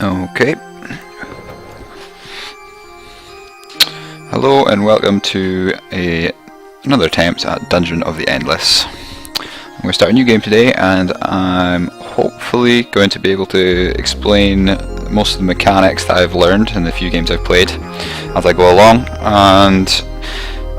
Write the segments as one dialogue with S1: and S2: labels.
S1: Okay. Hello and welcome to another attempt at Dungeon of the Endless. I'm going to start a new game today, and I'm hopefully going to be able to explain most of the mechanics that I've learned in the few games I've played as I go along, and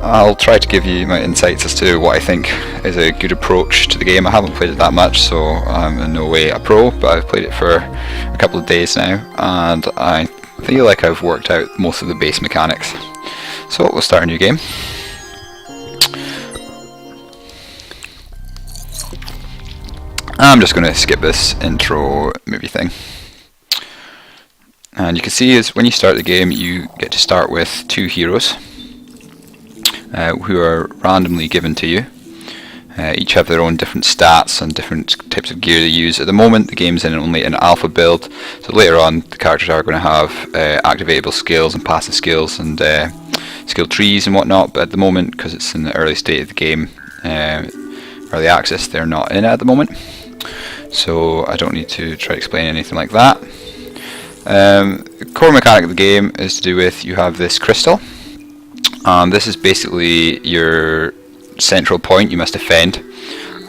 S1: I'll try to give you my insights as to what I think is a good approach to the game. I haven't played it that much, so I'm in no way a pro, but I've played it for a couple of days now, and I feel like I've worked out most of the base mechanics. So we'll start a new game. I'm just going to skip this intro movie thing. And you can see is when you start the game, you get to start with two heroes who are randomly given to you. Each have their own different stats and different types of gear they use. At the moment, the game's in only an alpha build, so later on the characters are going to have activatable skills and passive skills and skill trees and whatnot, but at the moment, because it's in the early state of the game, early access, they're not in it at the moment, so I don't need to try to explain anything like that. The core mechanic of the game is to do with, you have this crystal. This is basically your central point you must defend.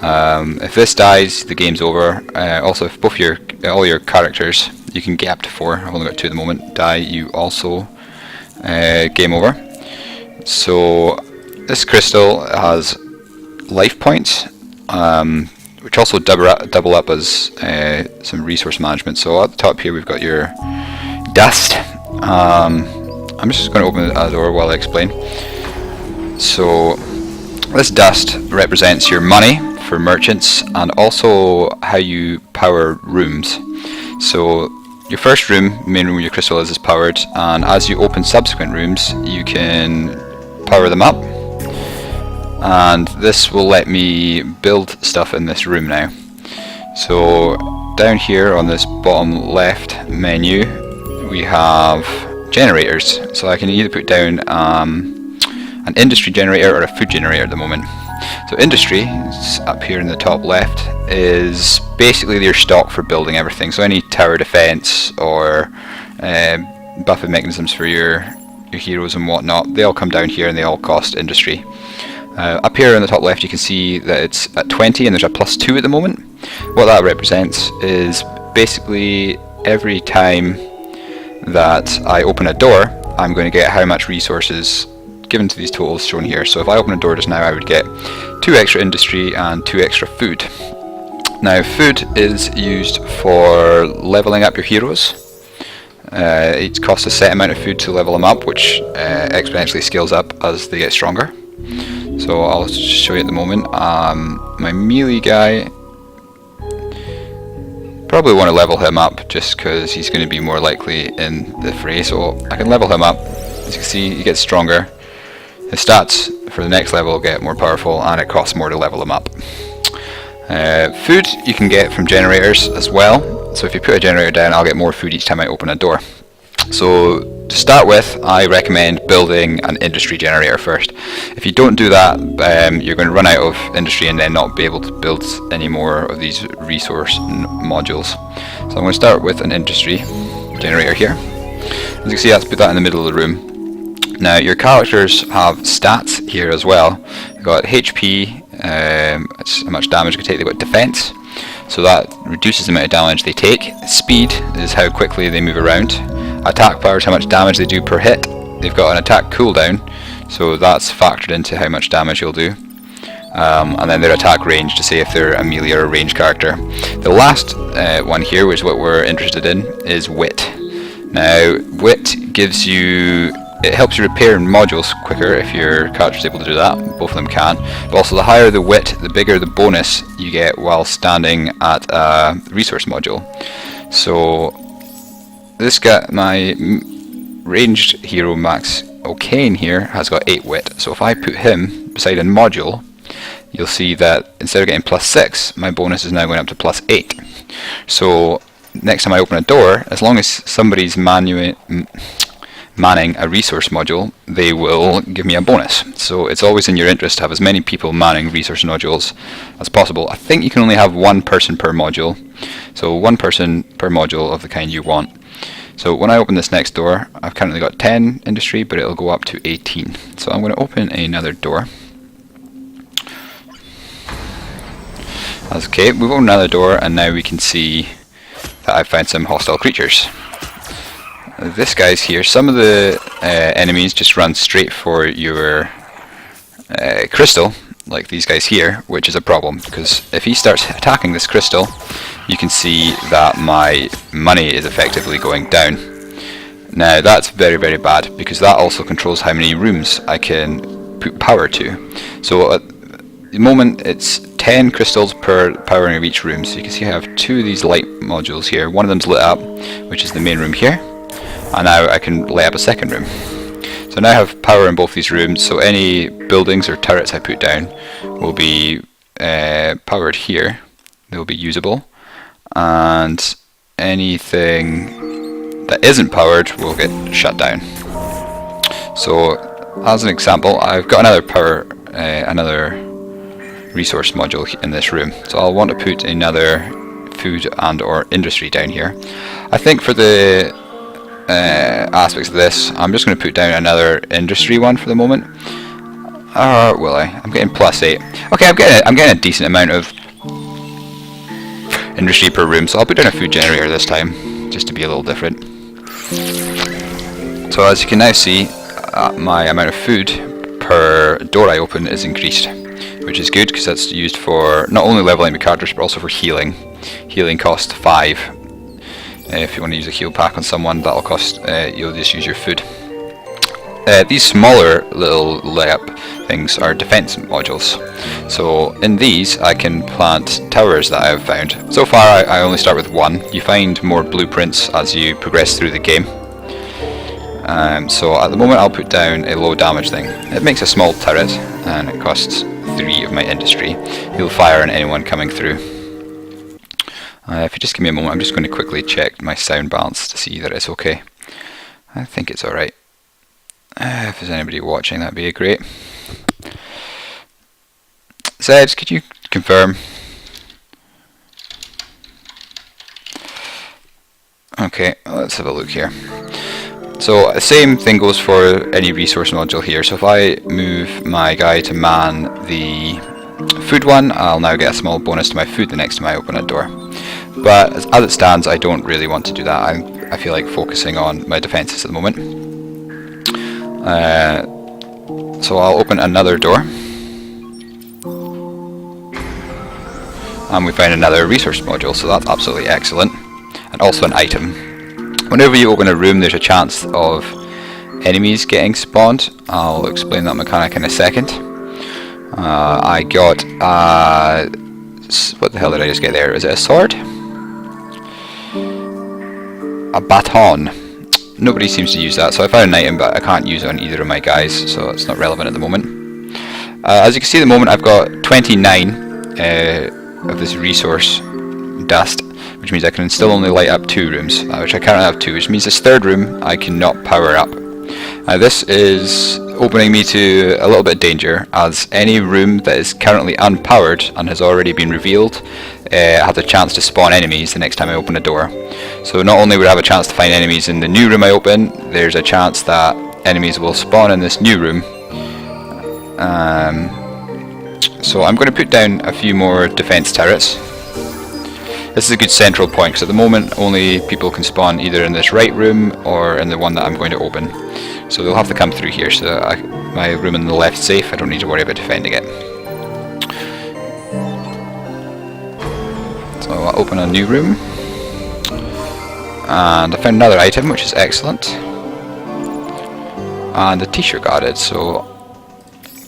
S1: If this dies, the game's over. Also, if all your characters, you can get up to 4, I've only got 2 at the moment, die, you also game over. So this crystal has life points, which also double up as some resource management. So at the top here we've got your dust. I'm just going to open the door while I explain. So this dust represents your money for merchants and also how you power rooms. So your first room, main room where your crystal is powered, and as you open subsequent rooms you can power them up, and this will let me build stuff in this room now. So down here on this bottom left menu we have generators, so I can either put down an industry generator or a food generator at the moment. So industry, up here in the top left, is basically your stock for building everything. So any tower defense or buffing mechanisms for your heroes and whatnot, they all come down here and they all cost industry. Up here in the top left you can see that it's at 20 and there's a +2 at the moment. What that represents is basically every time that I open a door, I'm going to get how much resources given to these totals shown here. So if I open a door just now, I would get 2 extra industry and 2 extra food. Now food is used for leveling up your heroes. It costs a set amount of food to level them up, which exponentially scales up as they get stronger. So I'll show you at the moment. My melee guy, probably want to level him up just because he's going to be more likely in the fray. So I can level him up. As you can see, he gets stronger. His stats for the next level get more powerful, and it costs more to level him up. Food you can get from generators as well. So if you put a generator down, I'll get more food each time I open a door. So to start with, I recommend building an industry generator first. If you don't do that, you're going to run out of industry and then not be able to build any more of these resource modules. So I'm going to start with an industry generator here. As you can see, that's put that in the middle of the room. Now your characters have stats here as well. They've got HP, that's how much damage they can take. They've got defense, so that reduces the amount of damage they take. Speed is how quickly they move around. Attack power is how much damage they do per hit. They've got an attack cooldown, so that's factored into how much damage you'll do. And then their attack range to say if they're a melee or a ranged character. The last one here, which is what we're interested in, is wit. Now wit gives you, it helps you repair modules quicker if your character's able to do that. Both of them can. But also the higher the wit, the bigger the bonus you get while standing at a resource module. So this guy, my ranged hero Max O'Kane here, has got 8 wit. So if I put him beside a module, you'll see that instead of getting +6, my bonus is now going up to +8. So next time I open a door, as long as somebody's manning a resource module, they will give me a bonus. So it's always in your interest to have as many people manning resource modules as possible. I think you can only have 1 person per module, So 1 person per module of the kind you want. So when I open this next door, I've currently got 10 industry, but it'll go up to 18. So I'm going to open another door. That's okay, we've opened another door, and now we can see that I've found some hostile creatures. This guy's here. Some of the enemies just run straight for your crystal, like these guys here, which is a problem, because if he starts attacking this crystal, you can see that my money is effectively going down. Now that's very, very bad, because that also controls how many rooms I can put power to. So at the moment it's 10 crystals per powering of each room, so you can see I have 2 of these light modules here. One of them's lit up, which is the main room here, and now I can light up a second room. So now I have power in both these rooms, so any buildings or turrets I put down will be powered here. They'll be usable, and anything that isn't powered will get shut down. So as an example, I've got another resource module in this room, so I'll want to put another food and or industry down here. I think for the aspects of this, I'm just going to put down another industry one for the moment. Or will I? I'm getting +8. Okay, I'm getting a decent amount of industry per room, so I'll put down a food generator this time, just to be a little different. So as you can now see, my amount of food per door I open is increased, which is good because that's used for not only leveling my characters but also for healing. Healing costs 5. If you want to use a heal pack on someone, that'll cost, you'll just use your food. These smaller little layup things are defense modules. So in these I can plant towers that I've found. So far I only start with 1. You find more blueprints as you progress through the game. So at the moment I'll put down a low damage thing. It makes a small turret and it costs 3 of my industry. He'll fire on anyone coming through. If you just give me a moment, I'm just going to quickly check my sound balance to see that it's okay. I think it's alright. If there's anybody watching, that'd be great. Zed, could you confirm? Okay, let's have a look here. So the same thing goes for any resource module here. So if I move my guy to man the food one, I'll now get a small bonus to my food the next time I open a door. But as it stands, I don't really want to do that. I feel like focusing on my defences at the moment. So I'll open another door. And we find another resource module, so that's absolutely excellent. And also an item. Whenever you open a room, there's a chance of enemies getting spawned. I'll explain that mechanic in a second. I got what the hell did I just get there? Is it a sword? A baton. Nobody seems to use that, so I found an item but I can't use it on either of my guys, so it's not relevant at the moment. As you can see at the moment I've got 29 of this resource dust, which means I can still only light up 2 rooms, which I currently have 2, which means this third room I cannot power up. This is opening me to a little bit of danger, as any room that is currently unpowered and has already been revealed has a chance to spawn enemies the next time I open a door. So not only would I have a chance to find enemies in the new room I open, there's a chance that enemies will spawn in this new room. So I'm going to put down a few more defense turrets. This is a good central point, because at the moment only people can spawn either in this right room or in the one that I'm going to open. So they'll have to come through here, so my room on the left is safe, I don't need to worry about defending it. So I'll open a new room. And I found another item, which is excellent. And the t-shirt guarded, so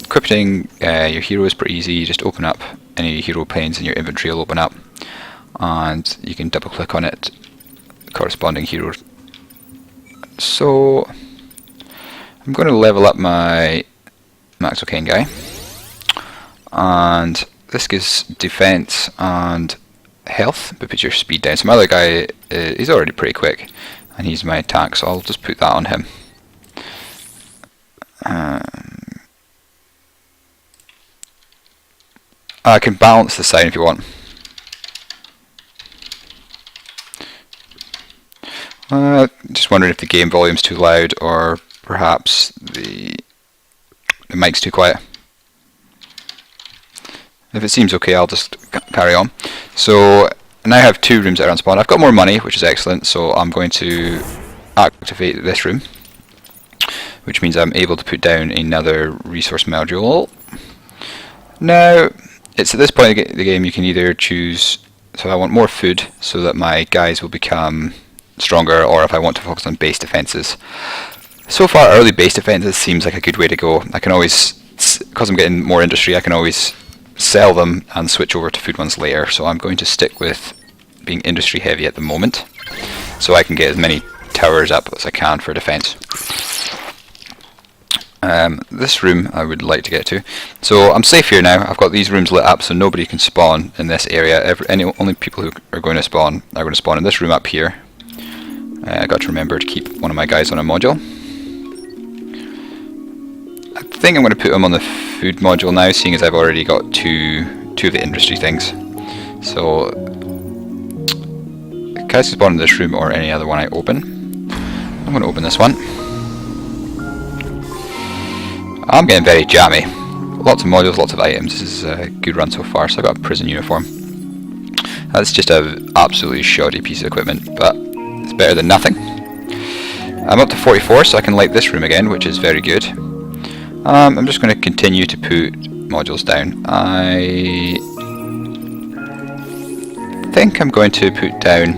S1: equipping your hero is pretty easy. You just open up any hero panes in your inventory will open up. And you can double click on it, corresponding hero. So I'm going to level up my Max O'Kane guy, and this gives defense and health but puts your speed down. So my other guy, he's already pretty quick and he's my attack, so I'll just put that on him. I can balance the sign if you want. Just wondering if the game volume's too loud or perhaps the mic's too quiet. If it seems okay, I'll just carry on. So now I have 2 rooms that are unspawned. I've got more money, which is excellent, so I'm going to activate this room, which means I'm able to put down another resource module. Now, it's at this point in the game you can either choose, so I want more food so that my guys will become stronger, or if I want to focus on base defenses. So far, early base defenses seems like a good way to go. I can always, because I'm getting more industry, I can always sell them and switch over to food ones later. So I'm going to stick with being industry heavy at the moment, so I can get as many towers up as I can for defense. This room I would like to get to. So I'm safe here now. I've got these rooms lit up so nobody can spawn in this area. Only people who are going to spawn are going to spawn in this room up here. I got to remember to keep one of my guys on a module. I think I'm going to put him on the food module now, seeing as I've already got two of the industry things. So guys can spawn in this room or any other one I open. I'm going to open this one. I'm getting very jammy. Lots of modules, lots of items. This is a good run so far. So I got a prison uniform. That's just an absolutely shoddy piece of equipment, but it's better than nothing. I'm up to 44, so I can light this room again, which is very good. I'm just going to continue to put modules down. I think I'm going to put down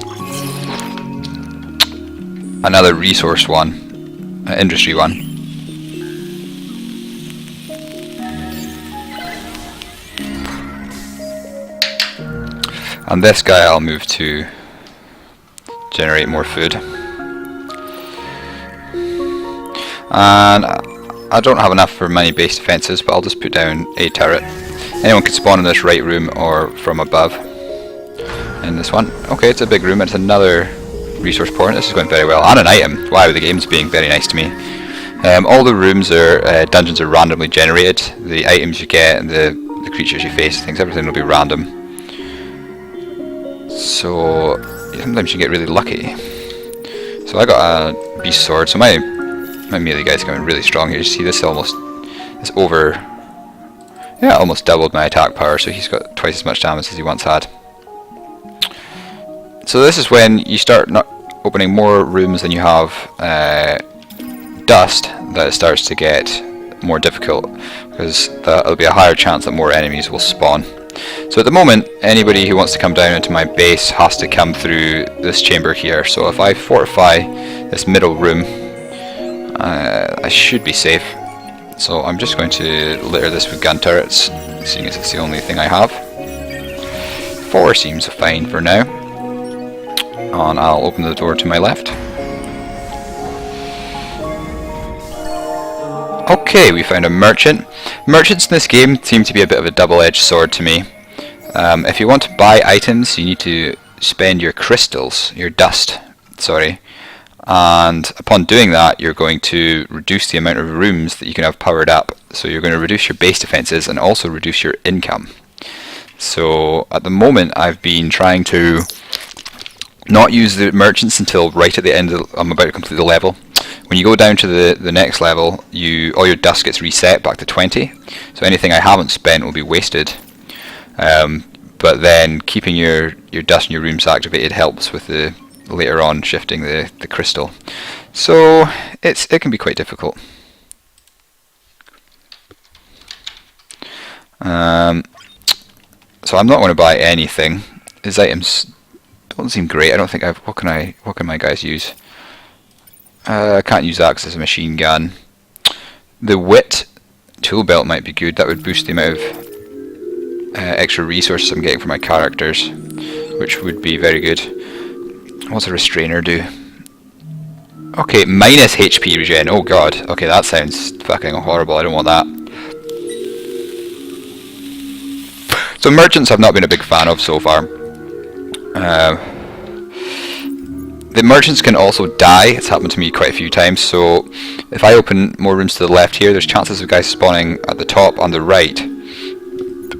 S1: another resource one, industry one. And this guy I'll move to generate more food. And I don't have enough for many base defenses, but I'll just put down a turret. Anyone can spawn in this right room or from above. In this one. Okay, it's a big room. It's another resource point. This is going very well. And an item. Wow, the game's being very nice to me. All the rooms are dungeons are randomly generated. The items you get and the creatures you face, things, everything will be random. So sometimes you get really lucky. So I got a beast sword. So my melee guy's coming really strong here. You see this almost almost doubled my attack power. So he's got twice as much damage as he once had. So this is when you start not opening more rooms than you have dust, that it starts to get more difficult, because there'll be a higher chance that more enemies will spawn. So at the moment, anybody who wants to come down into my base has to come through this chamber here. So if I fortify this middle room, I should be safe. So I'm just going to litter this with gun turrets, seeing as it's the only thing I have. 4 seems fine for now. And I'll open the door to my left. Okay, we found a merchant. Merchants in this game seem to be a bit of a double-edged sword to me. If you want to buy items, you need to spend your crystals, your dust, sorry. And upon doing that, you're going to reduce the amount of rooms that you can have powered up. So you're going to reduce your base defenses and also reduce your income. So at the moment, I've been trying to not use the merchants until right at the end I'm about to complete the level. When you go down to the next level, all your dust gets reset back to 20. So anything I haven't spent will be wasted. But then keeping your dust in your rooms activated helps with the later on shifting the crystal. So it can be quite difficult. So I'm not going to buy anything. His items don't seem great. I don't think what can my guys use? I can't use that because it's a machine gun. The wit tool belt might be good. That would boost the amount of extra resources I'm getting for my characters, which would be very good. What's a restrainer do? Okay, minus HP regen. Oh god. Okay, that sounds fucking horrible. I don't want that. So merchants I've not been a big fan of so far. The merchants can also die. It's happened to me quite a few times. So if I open more rooms to the left here, there's chances of guys spawning at the top on the right.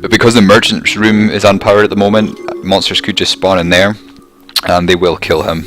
S1: But because the merchant's room is unpowered at the moment, monsters could just spawn in there and they will kill him.